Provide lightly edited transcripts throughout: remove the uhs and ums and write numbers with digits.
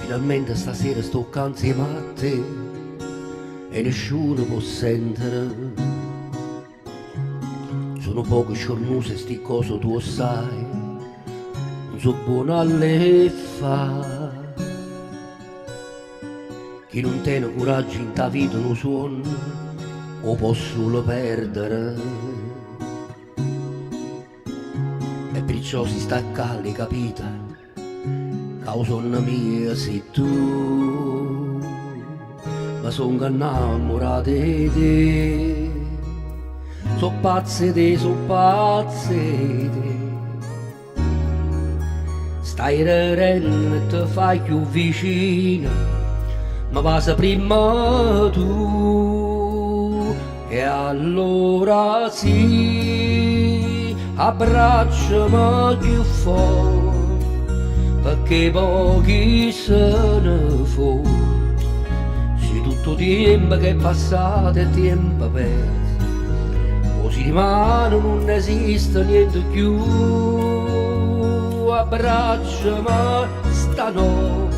Finalmente stasera sto insieme a te e nessuno può sentire. Sono poche sciornuse sti cose tu sai, non so buono alle fa. Chi non tiene coraggio in ta vita non suona o può solo perdere. E perciò si sta calli, capita? Causonna mia sei tu, ma sono innamorato di te. So pazze di te. Stai ridendo e ti fai più vicina, ma passa prima tu. E allora sì, abbracciami più forte, perché pochi se ne fu. Se tutto tempo che è passato è tempo perso, così rimane non esiste niente più. Abbracciami stanotte,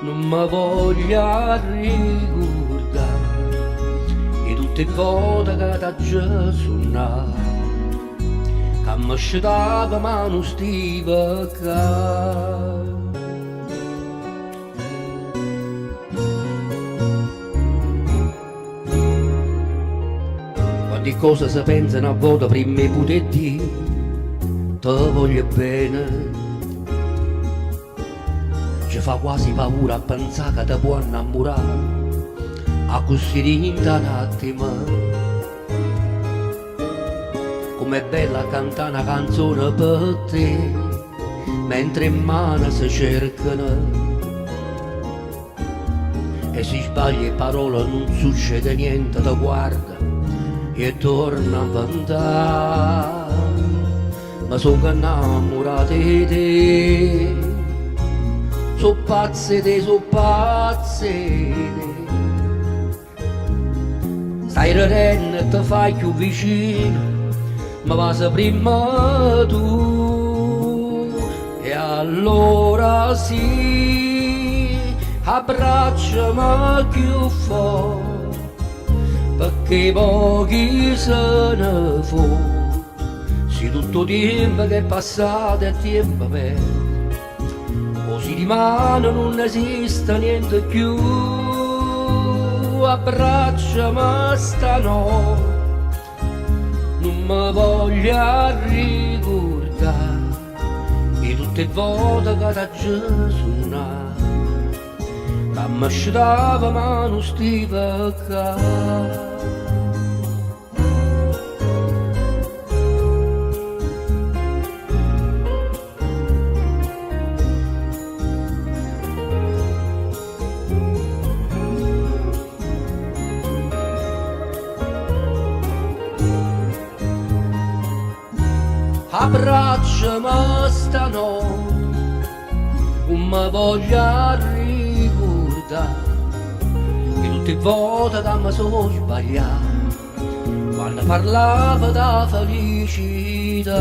non mi voglio ricordare di tutte le volte che t'ha già suonato, che mi scetava ma non stiva qua. Quante cose si pensano a volte prima di poter dire te voglio bene. Ci fa quasi paura a pensare che ti può innamorare a così in un attimo. Com'è bella cantare una canzone per te mentre in mano si cercano, e se sbagli parole non succede niente, ti guarda e torna a vantare. Ma sono innamorato di te, so pazze di te. Stai ridendo e ti fai più vicino, ma passa prima tu. E allora sì, abbracciami più forte, perché pochi se ne fu. Se tutto tempo che è passato è tempo perso, così rimane non esiste niente più. Abbracciami stanotte, non mi voglio ricordare di tutte le volte che t'ha già suonato, che mi scetava ma non stiva qua. Abbracciami stanotte, non mi voglio ricordare di tutte le volte che mi sono sbagliato quando parlavo da felicità.